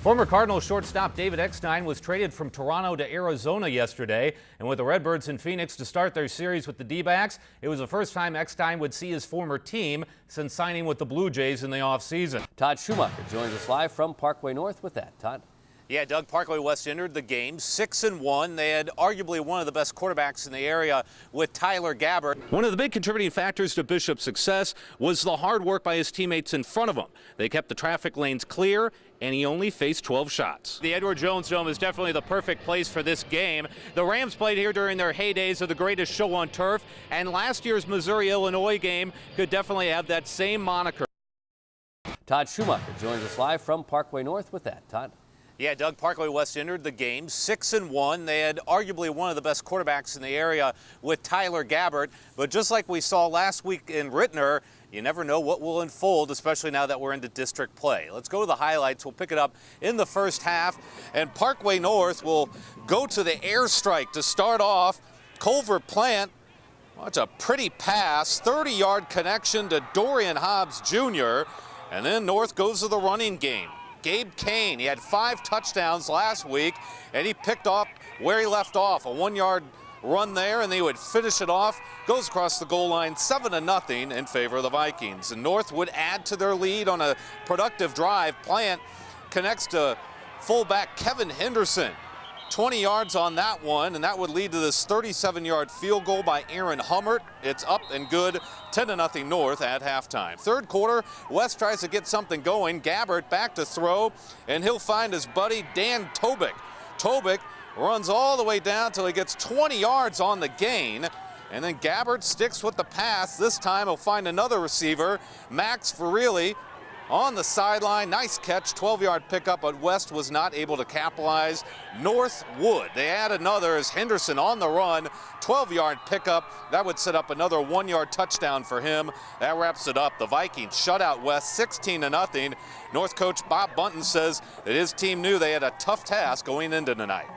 Former Cardinals shortstop David Eckstein was traded from Toronto to Arizona yesterday, and with the Redbirds in Phoenix to start their series with the D-backs, it was the first time Eckstein would see his former team since signing with the Blue Jays in the offseason. Todd Schumacher joins us live from Parkway North with that. Todd? Yeah, Doug, Parkway West entered the game 6-1. They had arguably one of the best quarterbacks in the area with Tyler Gabbert. One of the big contributing factors to Bishop's success was the hard work by his teammates in front of him. They kept the traffic lanes clear, and he only faced 12 shots. The Edward Jones Dome is definitely the perfect place for this game. The Rams played here during their heydays of the greatest show on turf, and last year's Missouri-Illinois game could definitely have that same moniker. Todd Schumacher joins us live from Parkway North with that. Todd? Yeah, Doug, Parkway West entered the game 6-1. They had arguably one of the best quarterbacks in the area with Tyler Gabbert. But just like we saw last week in Rittner, you never know what will unfold, especially now that we're into district play. Let's go to the highlights. We'll pick it up in the first half. And Parkway North will go to the airstrike to start off. Culver Plant, well, it's a pretty pass, 30-yard connection to Dorian Hobbs Jr. And then North goes to the running game. Gabe Kane, he had 5 touchdowns last week, and he picked up where he left off, a 1-yard run there, and they would finish it off. Goes across the goal line, 7-0 in favor of the Vikings. And North would add to their lead on a productive drive. Plant connects to fullback Kevin Henderson. 20 yards on that one, and that would lead to this 37-yard field goal by Aaron Hummert. It's up and good, 10-0 North at halftime. Third quarter, West tries to get something going. Gabbert back to throw, and he'll find his buddy Dan Tobick. Tobick runs all the way down till he gets 20 yards on the gain, and then Gabbert sticks with the pass. This time he'll find another receiver, Max Verrilli, on the sideline. Nice catch, 12-yard pickup, but West was not able to capitalize. North would. They add another as Henderson on the run, 12-yard pickup. That would set up another 1-yard touchdown for him. That wraps it up. The Vikings shut out West 16-0. North coach Bob Bunton says that his team knew they had a tough task going into tonight.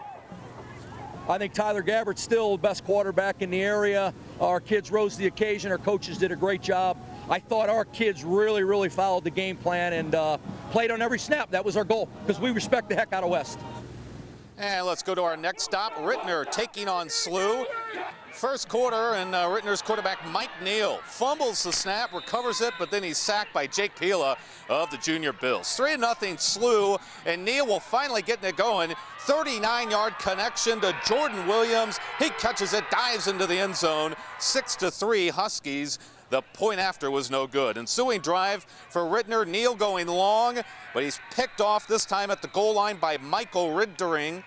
I think Tyler Gabbert's still the best quarterback in the area. Our kids rose to the occasion. Our coaches did a great job. I thought our kids really followed the game plan and played on every snap. That was our goal, because we respect the heck out of West. And let's go to our next stop. Rittner taking on SLU. First quarter, and Rittner's quarterback Mike Neal fumbles the snap, recovers it, but then he's sacked by Jake Pila of the Junior Bills. 3-0 SLU, and Neal will finally get it going. 39-yard connection to Jordan Williams. He catches it, dives into the end zone. 6-3 Huskies. The point after was no good. Ensuing drive for Rittner. Neal going long, but he's picked off this time at the goal line by Michael Riddering.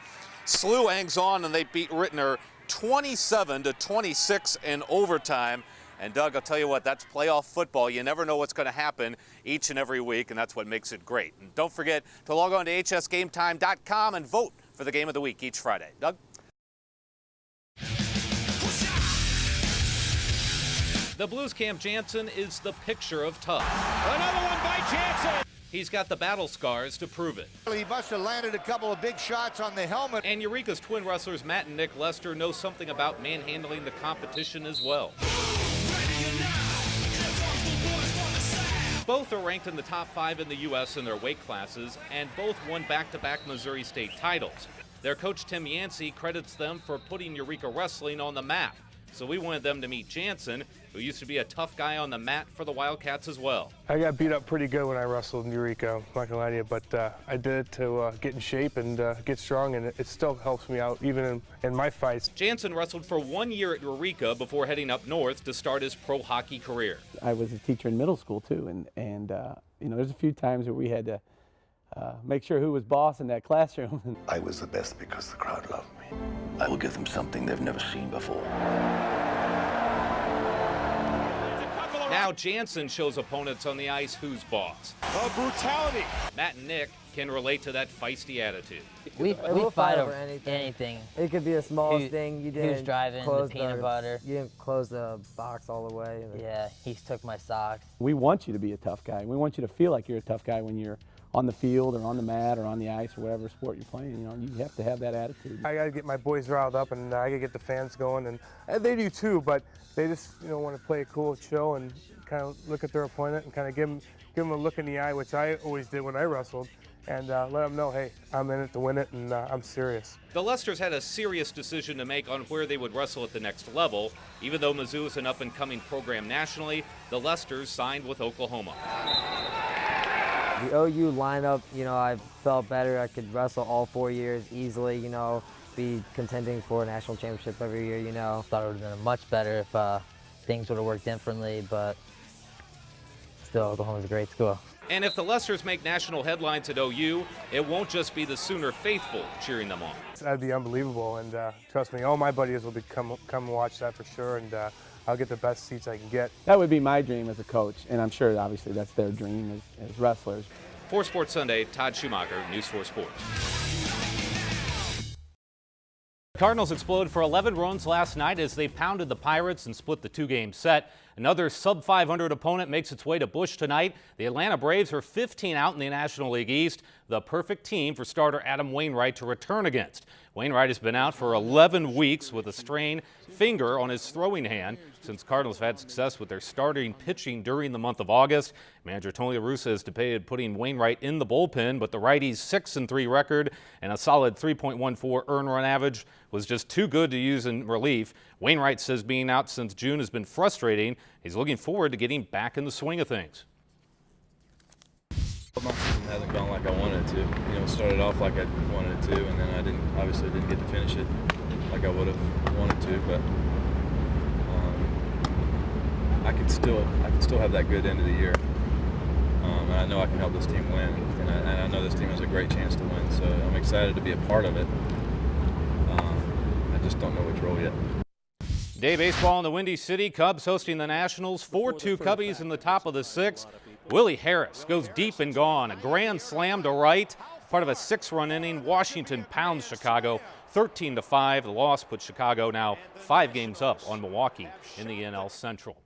SLU hangs on, and they beat Rittner 27-26 in overtime. And Doug, I'll tell you what, that's playoff football. You never know what's going to happen each and every week, and that's what makes it great. And don't forget to log on to hsgametime.com and vote for the game of the week each Friday. Doug? The Blues Camp Jansen is the picture of tough. Another one by Jansen. He's got the battle scars to prove it. He must have landed a couple of big shots on the helmet. And Eureka's twin wrestlers Matt and Nick Lester know something about manhandling the competition as well. Both are ranked in the top 5 in the U.S. in their weight classes, and both won back-to-back Missouri State titles. Their coach Tim Yancey credits them for putting Eureka Wrestling on the map. So we wanted them to meet Jansen, who used to be a tough guy on the mat for the Wildcats as well. I got beat up pretty good when I wrestled in Eureka, I'm not gonna lie to you, but I did it to get in shape and get strong, and it still helps me out even in my fights. Jansen wrestled for 1 year at Eureka before heading up north to start his pro hockey career. I was a teacher in middle school too, and you know, there's a few times where we had to make sure who was boss in that classroom. I was the best because the crowd loved me. I will give them something they've never seen before. Now Jansen shows opponents on the ice who's boss. Brutality. Matt and Nick can relate to that feisty attitude. We fight over anything. It could be the smallest thing. You didn't who's driving close the peanut butter. You didn't close the box all the way. Yeah, he took my socks. We want you to be a tough guy. We want you to feel like you're a tough guy when you're on the field or on the mat or on the ice or whatever sport you're playing. You know, you have to have that attitude. I gotta get my boys riled up, and I gotta get the fans going, and they do too, but they just, you know, want to play a cool show and kind of look at their opponent and kind of give them a look in the eye, which I always did when I wrestled, and let them know, hey, I'm in it to win it, and I'm serious. The Lesters had a serious decision to make on where they would wrestle at the next level. Even though Mizzou is an up-and-coming program nationally, the Lesters signed with Oklahoma. The OU lineup, I felt better. I could wrestle all 4 years easily, be contending for a national championship every year, Thought it would have been much better if things would have worked differently, but still, Oklahoma's a great school. And if the Lesters make national headlines at OU, it won't just be the Sooner faithful cheering them on. That'd be unbelievable, and trust me, all my buddies will come and watch that for sure, and I'll get the best seats I can get. That would be my dream as a coach, and I'm sure obviously that's their dream as wrestlers. For Sports Sunday, Todd Schumacher, News 4 Sports. Cardinals exploded for 11 runs last night as they pounded the Pirates and split the two-game set. Another sub-500 opponent makes its way to Busch tonight. The Atlanta Braves are 15 out in the National League East, the perfect team for starter Adam Wainwright to return against. Wainwright has been out for 11 weeks with a strained finger on his throwing hand since Cardinals have had success with their starting pitching during the month of August. Manager Tony La Russa has debated putting Wainwright in the bullpen, but the righty's 6-3 record and a solid 3.14 earned run average was just too good to use in relief. Wainwright says being out since June has been frustrating. He's looking forward to getting back in the swing of things. My season hasn't gone like I wanted it to. Started off like I wanted it to, and then I obviously didn't get to finish it like I would have wanted to. But I could still have that good end of the year, and I know I can help this team win, and I know this team has a great chance to win. So I'm excited to be a part of it. I just don't know which role yet. Day baseball in the Windy City. Cubs hosting the Nationals. 4-2 Cubbies in the top of the sixth. Willie Harris goes deep and gone. A grand slam to right. Part of a 6-run inning. Washington pounds Chicago 13-5. The loss puts Chicago now 5 games up on Milwaukee in the NL Central.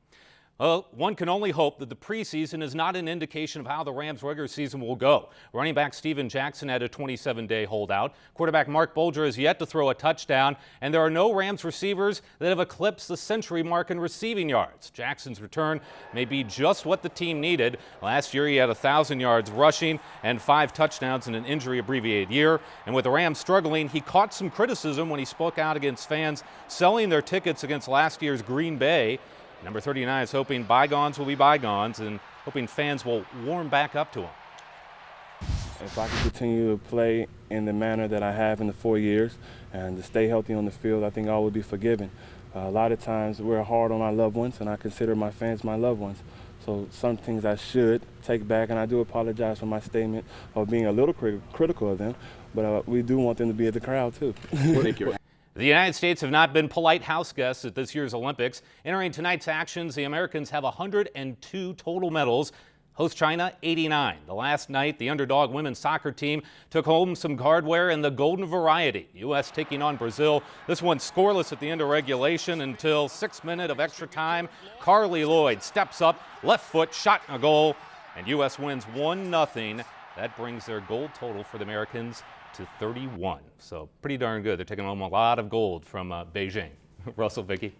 Well, one can only hope that the preseason is not an indication of how the Rams' regular season will go. Running back Steven Jackson had a 27-day holdout. Quarterback Mark Bolger has yet to throw a touchdown, and there are no Rams receivers that have eclipsed the century mark in receiving yards. Jackson's return may be just what the team needed. Last year he had 1,000 yards rushing and 5 touchdowns in an injury-abbreviated year. And with the Rams struggling, he caught some criticism when he spoke out against fans selling their tickets against last year's Green Bay. Number 39 is hoping bygones will be bygones and hoping fans will warm back up to him. If I can continue to play in the manner that I have in the 4 years and to stay healthy on the field, I think all will be forgiven. A lot of times we're hard on our loved ones, and I consider my fans my loved ones. So some things I should take back, and I do apologize for my statement of being a little critical of them, but we do want them to be at the crowd too. Thank you. The United States have not been polite house guests at this year's Olympics. Entering tonight's actions, the Americans have 102 total medals. Host China, 89. The last night, the underdog women's soccer team took home some hardware in the golden variety. U.S. taking on Brazil. This one scoreless at the end of regulation until 6 minutes of extra time. Carly Lloyd steps up, left foot, shot and a goal, and U.S. wins 1-0. That brings their gold total for the Americans to 31. So pretty darn good. They're taking home a lot of gold from Beijing. Russell, Vicky.